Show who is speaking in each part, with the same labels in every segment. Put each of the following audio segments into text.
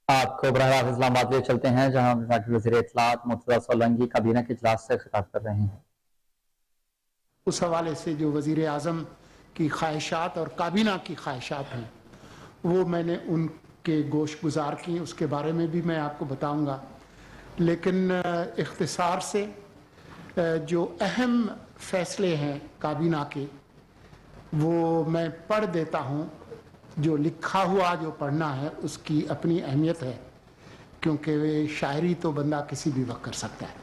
Speaker 1: آپ کو براہ راست اسلام آباد لے چلتے ہیں جہاں وزیر اطلاعات مرتضیٰ سولنگی کابینہ کے اجلاس سے خطاب کر رہے ہیں۔
Speaker 2: اس حوالے سے جو وزیر اعظم کی خواہشات اور کابینہ کی خواہشات ہیں وہ میں نے ان کے گوش گزار کی، اس کے بارے میں بھی میں آپ کو بتاؤں گا، لیکن اختصار سے جو اہم فیصلے ہیں کابینہ کے وہ میں پڑھ دیتا ہوں۔ جو لکھا ہوا جو پڑھنا ہے اس کی اپنی اہمیت ہے، کیونکہ شاعری تو بندہ کسی بھی وقت کر سکتا ہے۔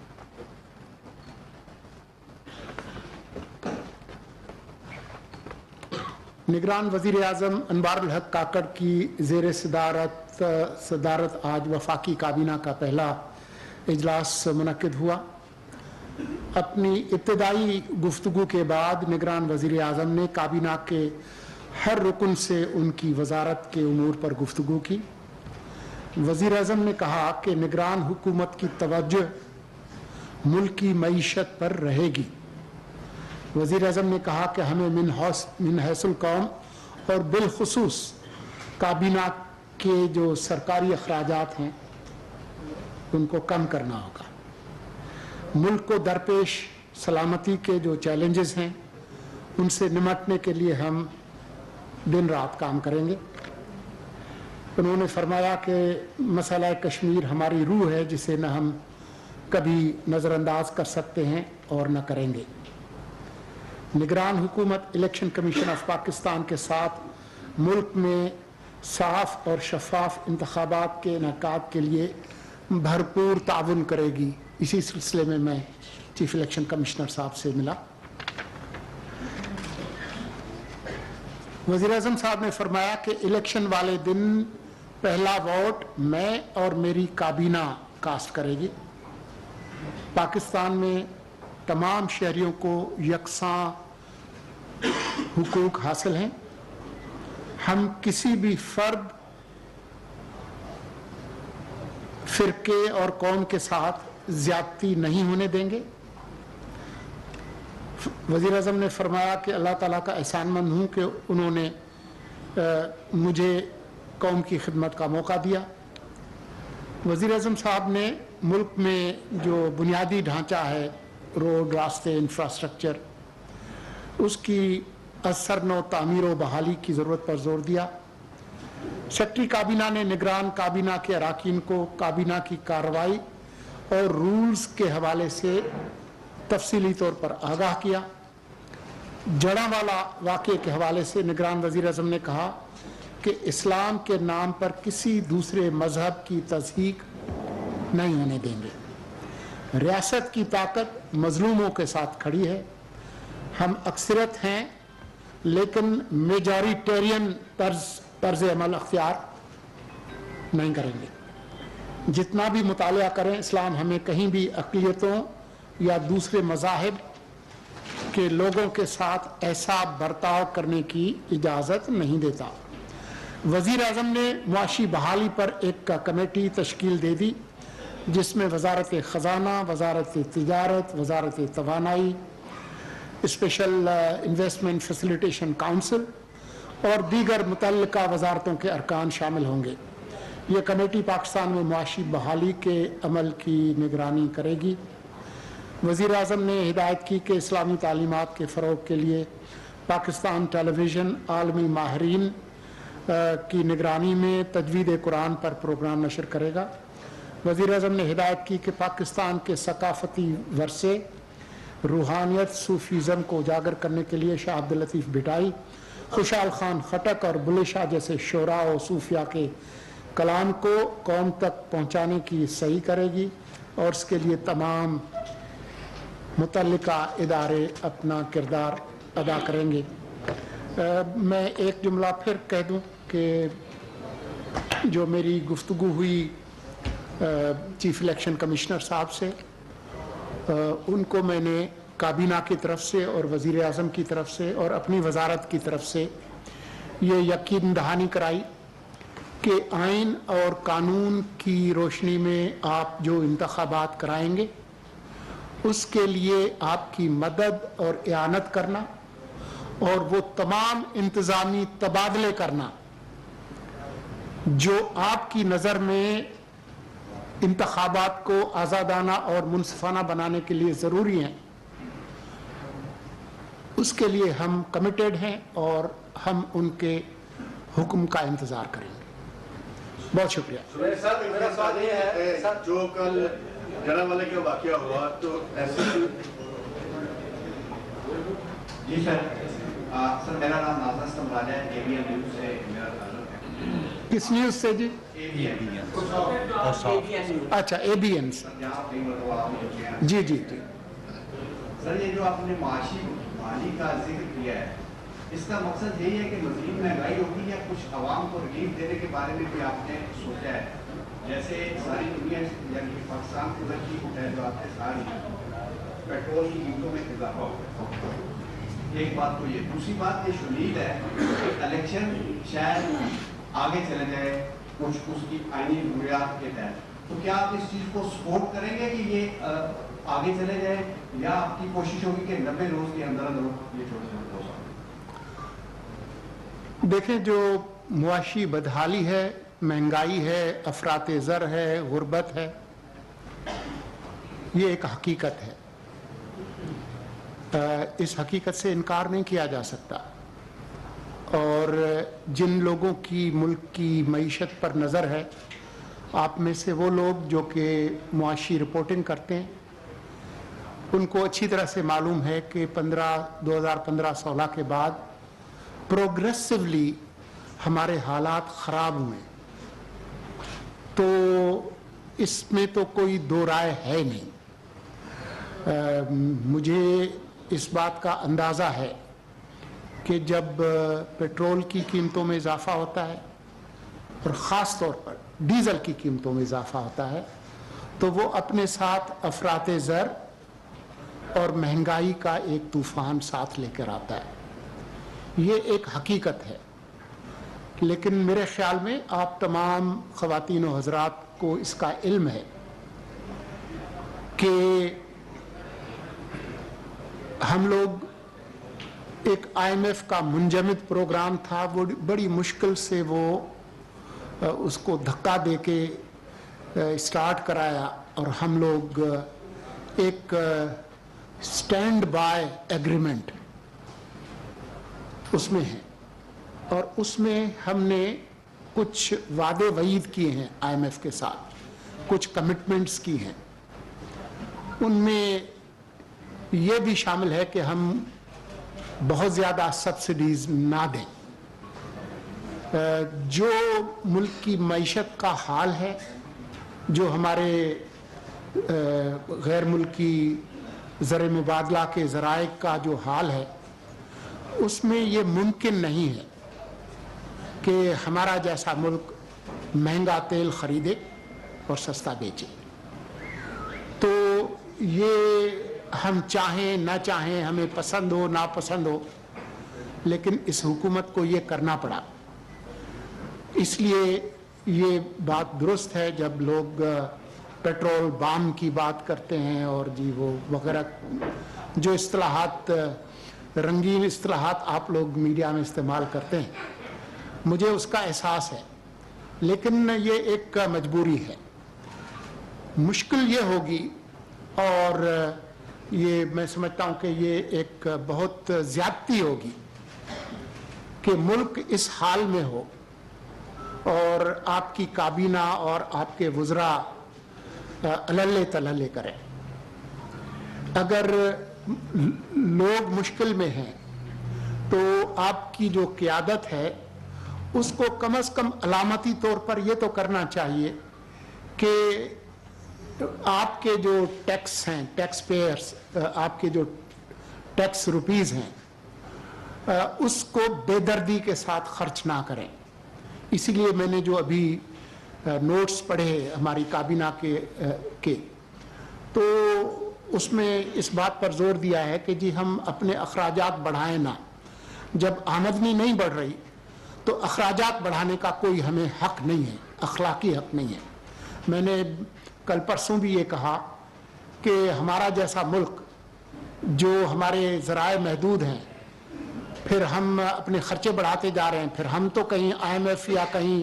Speaker 2: نگران وزیر اعظم انوار الحق کاکڑ کی زیر صدارت آج وفاقی کابینہ کا پہلا اجلاس منعقد ہوا۔ اپنی ابتدائی گفتگو کے بعد نگران وزیر اعظم نے کابینہ کے ہر رکن سے ان کی وزارت کے امور پر گفتگو کی۔ وزیر اعظم نے کہا کہ نگران حکومت کی توجہ ملک کی معیشت پر رہے گی۔ وزیر اعظم نے کہا کہ ہمیں من حیث القوم اور بالخصوص کابینہ کے جو سرکاری اخراجات ہیں ان کو کم کرنا ہوگا۔ ملک کو درپیش سلامتی کے جو چیلنجز ہیں ان سے نمٹنے کے لیے ہم دن رات کام کریں گے۔ انہوں نے فرمایا کہ مسئلہ کشمیر ہماری روح ہے جسے نہ ہم کبھی نظر انداز کر سکتے ہیں اور نہ کریں گے۔ نگران حکومت الیکشن کمیشن آف پاکستان کے ساتھ ملک میں صاف اور شفاف انتخابات کے انعقاد کے لیے بھرپور تعاون کرے گی۔ اسی سلسلے میں میں چیف الیکشن کمشنر صاحب سے ملا۔ وزیر اعظم صاحب نے فرمایا کہ الیکشن والے دن پہلا ووٹ میں اور میری کابینہ کاسٹ کرے گی۔ پاکستان میں تمام شہریوں کو یکساں حقوق حاصل ہیں۔ ہم کسی بھی فرد، فرقے اور قوم کے ساتھ زیادتی نہیں ہونے دیں گے۔ وزیر اعظم نے فرمایا کہ اللہ تعالیٰ کا احسان مند ہوں کہ انہوں نے مجھے قوم کی خدمت کا موقع دیا۔ وزیر اعظم صاحب نے ملک میں جو بنیادی ڈھانچہ ہے، روڈ، راستے، انفراسٹرکچر، اس کی اثر نو تعمیر و بحالی کی ضرورت پر زور دیا۔ سیکرٹری کابینہ نے نگران کابینہ کے اراکین کو کابینہ کی کارروائی اور رولز کے حوالے سے تفصیلی طور پر آگاہ کیا۔ جڑاں والا واقعے کے حوالے سے نگران وزیر اعظم نے کہا کہ اسلام کے نام پر کسی دوسرے مذہب کی تضحیک نہیں ہونے دیں گے۔ ریاست کی طاقت مظلوموں کے ساتھ کھڑی ہے۔ ہم اکثریت ہیں لیکن میجارٹیرین طرز عمل اختیار نہیں کریں گے۔ جتنا بھی مطالعہ کریں، اسلام ہمیں کہیں بھی اقلیتوں یا دوسرے مذاہب کے لوگوں کے ساتھ ایسا برتاؤ کرنے کی اجازت نہیں دیتا۔ وزیر اعظم نے معاشی بحالی پر ایک کمیٹی تشکیل دے دی جس میں وزارت خزانہ، وزارت تجارت، وزارت توانائی، اسپیشل انویسٹمنٹ فیسیلیٹیشن کونسل اور دیگر متعلقہ وزارتوں کے ارکان شامل ہوں گے۔ یہ کمیٹی پاکستان میں معاشی بحالی کے عمل کی نگرانی کرے گی۔ وزیر اعظم نے ہدایت کی کہ اسلامی تعلیمات کے فروغ کے لیے پاکستان ٹیلی ویژن عالمی ماہرین کی نگرانی میں تجوید قرآن پر پروگرام نشر کرے گا۔ وزیر اعظم نے ہدایت کی کہ پاکستان کے ثقافتی ورثے، روحانیت، صوفیزم کو اجاگر کرنے کے لیے شاہ عبداللطیف بھٹائی، خوشحال خان خٹک اور بلے شاہ جیسے شعراء و صوفیاء کے کلام کو قوم تک پہنچانے کی صحیح کرے گی اور اس کے لیے تمام متعلقہ ادارے اپنا کردار ادا کریں گے۔ میں ایک جملہ پھر کہہ دوں کہ جو میری گفتگو ہوئی چیف الیکشن کمشنر صاحب سے، ان کو میں نے کابینہ کی طرف سے اور وزیر اعظم کی طرف سے اور اپنی وزارت کی طرف سے یہ یقین دہانی کرائی کہ آئین اور قانون کی روشنی میں آپ جو انتخابات کرائیں گے اس کے لیے آپ کی مدد اور اعانت کرنا اور وہ تمام انتظامی تبادلے کرنا جو آپ کی نظر میں انتخابات کو آزادانہ اور منصفانہ بنانے کے لیے ضروری ہیں، اس کے لیے ہم کمیٹڈ ہیں اور ہم ان کے حکم کا انتظار کریں گے. بہت شکریہ.
Speaker 3: میرا سوال یہ ہے جو کل جڑاوالے کا واقعہ ہوا تو ایسے
Speaker 4: جی سر سر میرا نام نازا استمران ہے، اے بی این نیوز سے میرا تعلق ہے.
Speaker 2: کس نیوز سے جی؟
Speaker 4: اے بی این
Speaker 2: اچھا اے بی این سے.
Speaker 4: جہاں پہ آپ
Speaker 2: جی جی جی.
Speaker 4: سر یہ جو آپ نے مالی کا ذکر کیا ہے، اس کا مقصد یہی ہے کہ مزید مہنگائی ہوگی یا کچھ عوام کو ریلیف دینے کے بارے میں بھی آپ نے سوچا ہے؟ جیسے ساری دنیا یعنی پاکستان کی ترقی ہے جو آپ کے ساری پیٹرول کی قیمتوں میں اضافہ ہو. ایک بات تو یہ، دوسری بات یہ شدید ہے کہ الیکشن شاید آگے چلے جائے کچھ اس کی آئینی ضروریات کے تحت، تو کیا آپ اس چیز کو سپورٹ کریں گے کہ یہ آگے چلے جائے، یا آپ کی کوشش ہوگی کہ 90 روز کے اندر اندر یہ چھوٹے چھوٹے ہو سکیں؟
Speaker 2: دیکھیں، جو معاشی بدحالی ہے، مہنگائی ہے، افراط زر ہے، غربت ہے، یہ ایک حقیقت ہے. اس حقیقت سے انکار نہیں کیا جا سکتا. اور جن لوگوں کی ملک کی معیشت پر نظر ہے، آپ میں سے وہ لوگ جو کہ معاشی رپورٹنگ کرتے ہیں، ان کو اچھی طرح سے معلوم ہے کہ 2015-16 کے بعد پروگریسولی ہمارے حالات خراب ہوئے. تو اس میں تو کوئی دو رائے ہے نہیں. مجھے اس بات کا اندازہ ہے کہ جب پیٹرول کی قیمتوں میں اضافہ ہوتا ہے اور خاص طور پر ڈیزل کی قیمتوں میں اضافہ ہوتا ہے، تو وہ اپنے ساتھ افراط زر اور مہنگائی کا ایک طوفان ساتھ لے کر آتا ہے. یہ ایک حقیقت ہے. لیکن میرے خیال میں آپ تمام خواتین و حضرات کو اس کا علم ہے کہ ہم لوگ ایک آئی ایم ایف کا منجمد پروگرام تھا، وہ بڑی مشکل سے وہ اس کو دھکا دے کے اسٹارٹ کرایا، اور ہم لوگ ایک اسٹینڈ بائی ایگریمنٹ اس میں ہیں، اور اس میں ہم نے کچھ وعدے وعید کیے ہیں آئی ایم ایف کے ساتھ، کچھ کمٹمنٹس کی ہیں. ان میں یہ بھی شامل ہے کہ ہم بہت زیادہ سبسڈیز نہ دیں. جو ملک کی معیشت کا حال ہے، جو ہمارے غیر ملکی زر مبادلہ کے ذرائع کا جو حال ہے، اس میں یہ ممکن نہیں ہے کہ ہمارا جیسا ملک مہنگا تیل خریدے اور سستا بیچے. تو یہ ہم چاہیں نہ چاہیں، ہمیں پسند ہو نہ پسند ہو، لیکن اس حکومت کو یہ کرنا پڑا. اس لیے یہ بات درست ہے جب لوگ پیٹرول بام کی بات کرتے ہیں اور جی وہ وغیرہ جو اصطلاحات، رنگین اصطلاحات آپ لوگ میڈیا میں استعمال کرتے ہیں، مجھے اس کا احساس ہے. لیکن یہ ایک مجبوری ہے. مشکل یہ ہوگی، اور یہ میں سمجھتا ہوں کہ یہ ایک بہت زیادتی ہوگی کہ ملک اس حال میں ہو اور آپ کی کابینہ اور آپ کے وزراء اللے تللے کریں. اگر لوگ مشکل میں ہیں تو آپ کی جو قیادت ہے اس کو کم از کم علامتی طور پر یہ تو کرنا چاہیے کہ آپ کے جو ٹیکس ہیں، ٹیکس پیئرس، آپ کے جو ٹیکس روپیز ہیں، اس کو بے دردی کے ساتھ خرچ نہ کریں. اسی لیے میں نے جو ابھی نوٹس پڑھے ہماری کابینہ کے تو اس میں اس بات پر زور دیا ہے کہ جی ہم اپنے اخراجات بڑھائیں نہ. جب آمدنی نہیں بڑھ رہی تو اخراجات بڑھانے کا کوئی ہمیں حق نہیں ہے، اخلاقی حق نہیں ہے. میں نے کل پرسوں بھی یہ کہا کہ ہمارا جیسا ملک جو ہمارے ذرائع محدود ہیں، پھر ہم اپنے خرچے بڑھاتے جا رہے ہیں، پھر ہم تو کہیں آئی ایم ایف یا کہیں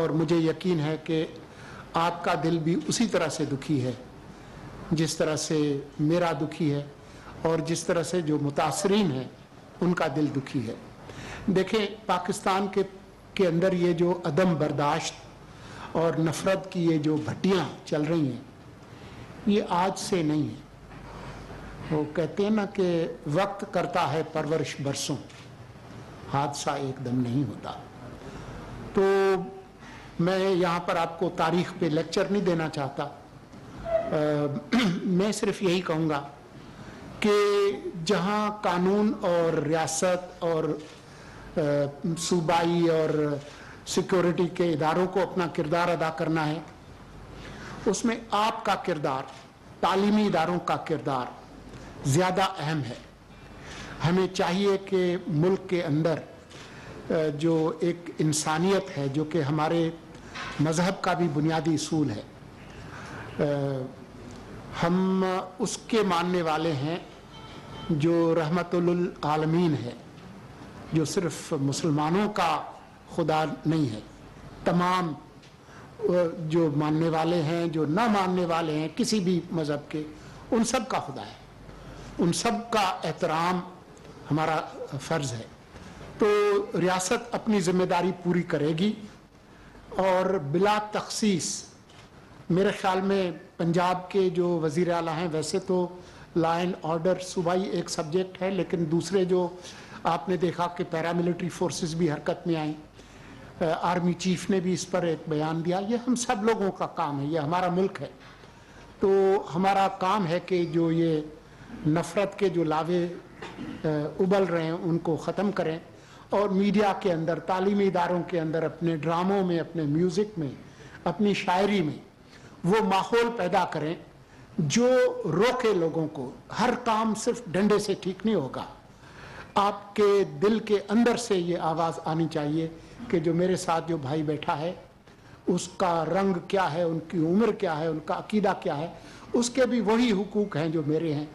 Speaker 2: اور مجھے یقین ہے کہ آپ کا دل بھی اسی طرح سے دکھی ہے جس طرح سے میرا دکھی ہے اور جس طرح سے جو متاثرین ہیں ان کا دل دکھی ہے. دیکھیں پاکستان کے اندر یہ جو عدم برداشت اور نفرت کی یہ جو بھٹیاں چل رہی ہیں یہ آج سے نہیں ہے. وہ کہتے ہیں نا کہ وقت کرتا ہے پرورش برسوں, حادثہ ایک دم نہیں ہوتا. تو میں یہاں پر آپ کو تاریخ پہ لیکچر نہیں دینا چاہتا, میں صرف یہی کہوں گا کہ جہاں قانون اور ریاست اور صوبائی اور سیکورٹی کے اداروں کو اپنا کردار ادا کرنا ہے, اس میں آپ کا کردار, تعلیمی اداروں کا کردار زیادہ اہم ہے. ہمیں چاہیے کہ ملک کے اندر جو ایک انسانیت ہے جو کہ ہمارے مذہب کا بھی بنیادی اصول ہے, ہم اس کے ماننے والے ہیں جو رحمت للعالمین ہے, جو صرف مسلمانوں کا خدا نہیں ہے, تمام جو ماننے والے ہیں جو نہ ماننے والے ہیں کسی بھی مذہب کے, ان سب کا خدا ہے. ان سب کا احترام ہمارا فرض ہے. تو ریاست اپنی ذمہ داری پوری کرے گی اور بلا تخصیص میرے خیال میں پنجاب کے جو وزیر اعلیٰ ہیں, ویسے تو لا اینڈ آرڈر صوبائی ایک سبجیکٹ ہے, لیکن دوسرے جو آپ نے دیکھا کہ پیراملٹری فورسز بھی حرکت میں آئیں, آرمی چیف نے بھی اس پر ایک بیان دیا. یہ ہم سب لوگوں کا کام ہے, یہ ہمارا ملک ہے. تو ہمارا کام ہے کہ جو یہ نفرت کے جو لاوے ابل رہے ہیں ان کو ختم کریں, اور میڈیا کے اندر, تعلیمی اداروں کے اندر, اپنے ڈراموں میں, اپنے میوزک میں, اپنی شاعری میں وہ ماحول پیدا کریں جو روکے لوگوں کو. ہر کام صرف ڈنڈے سے ٹھیک نہیں ہوگا. آپ کے دل کے اندر سے یہ آواز آنی چاہیے کہ جو میرے ساتھ جو بھائی بیٹھا ہے اس کا رنگ کیا ہے, ان کی عمر کیا ہے, ان کا عقیدہ کیا ہے, اس کے بھی وہی حقوق ہیں جو میرے ہیں,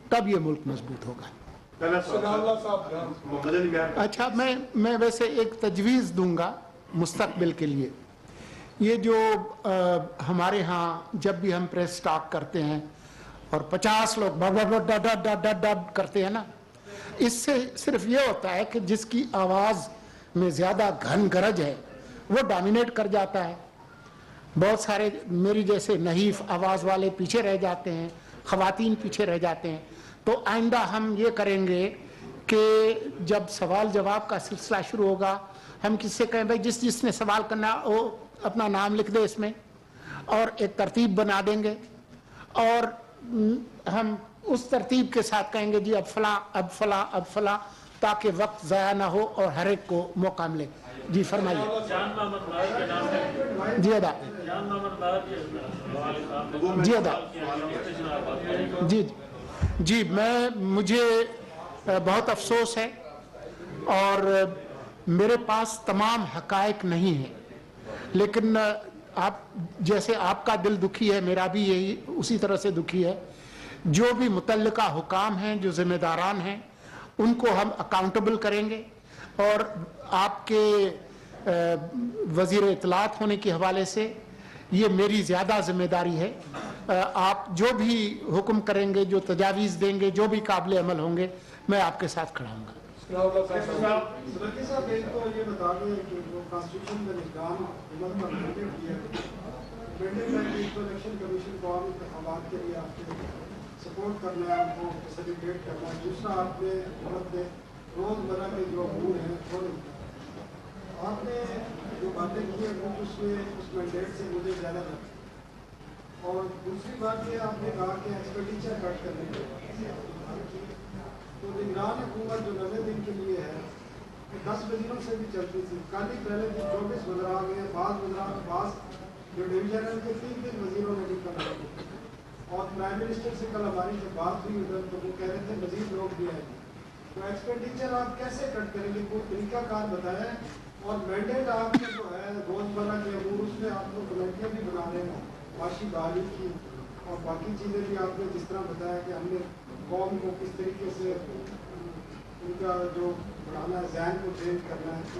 Speaker 2: تب یہ ملک مضبوط ہوگا. اچھا, میں ویسے ایک تجویز دوں گا مستقبل کے لیے. یہ جو ہمارے ہاں جب بھی ہم پریس سٹارٹ کرتے ہیں اور 50 لوگ ڈب کرتے ہیں نا, اس سے صرف یہ ہوتا ہے کہ جس کی آواز میں زیادہ گھن گرج ہے وہ ڈومینیٹ کر جاتا ہے. بہت سارے میری جیسے نحیف آواز والے پیچھے رہ جاتے ہیں, خواتین پیچھے رہ جاتے ہیں. تو آئندہ ہم یہ کریں گے کہ جب سوال جواب کا سلسلہ شروع ہوگا ہم کس سے کہیں بھائی جس نے سوال کرنا وہ اپنا نام لکھ دے اس میں, اور ایک ترتیب بنا دیں گے, اور ہم اس ترتیب کے ساتھ کہیں گے جی اب فلاں اب فلاں اب فلاں, تاکہ وقت ضائع نہ ہو اور ہر ایک کو موقع ملے. جی فرمائیے. جی ادا جی ادا جی جی مجھے بہت افسوس ہے اور میرے پاس تمام حقائق نہیں ہیں, لیکن آپ جیسے آپ کا دل دکھی ہے میرا بھی یہی اسی طرح سے دکھی ہے. جو بھی متعلقہ حکام ہیں, جو ذمہ داران ہیں, ان کو ہم اکاؤنٹیبل کریں گے, اور آپ کے وزیر اطلاعات ہونے کے حوالے سے یہ میری زیادہ ذمہ داری ہے. آپ جو بھی حکم کریں گے, جو تجاویز دیں گے, جو بھی قابل عمل ہوں گے, میں آپ کے ساتھ کھڑا ہوں گا.
Speaker 5: صدقی صاحب ایک تو یہ بتا دیں کہ جو کانسٹیٹیوشن کا نظام حکومت پر مینڈیٹ کیا ہے, مینڈیٹ ہے کہ الیکشن کمیشن کو عام انتخابات کے لیے آپ کے سپورٹ کرنا ہے, ان کو فیسیلیٹیٹ کرنا ہے. دوسرا آپ نے حکومت میں روزمرہ کے جو امور ہیں وہ آپ نے جو باتیں کی ہیں وہ اس میں اس مینڈیٹ سے مجھے زیادہ لگتا ہے. اور دوسری بات یہ آپ نے کہا کہ ایکسپینڈیچر کٹ کرنے کے, تو نگران حکومت جو 90 دن کے لیے ہے 10 وزیروں سے بھی چلتی تھی. کل ہی پہلے بھی 24 وزراء آ گئے, بعض جو ڈویژنل کے 3 وزیروں نے بھی کر رکھے. اور پرائم منسٹر سے کل ہماری جب بات ہوئی ادھر تو وہ کہہ رہے تھے مزید لوگ بھی آئیں گے. تو ایکسپینڈیچر آپ کیسے کٹ کریں گے, کوئی طریقہ کار بتائیں. اور مینڈیٹ آپ کا جو ہے روزمرہ کے امور اس میں آپ کو کمیٹیاں بھی بنا رہے ہیں, معاشی بحالی کی اور باقی چیزیں بھی آپ نے جس طرح بتایا کہ ہم نے قوم کو کس طریقے سے ان کا جو بڑھانا ہے, ذہن کو چینج کرنا ہے. تو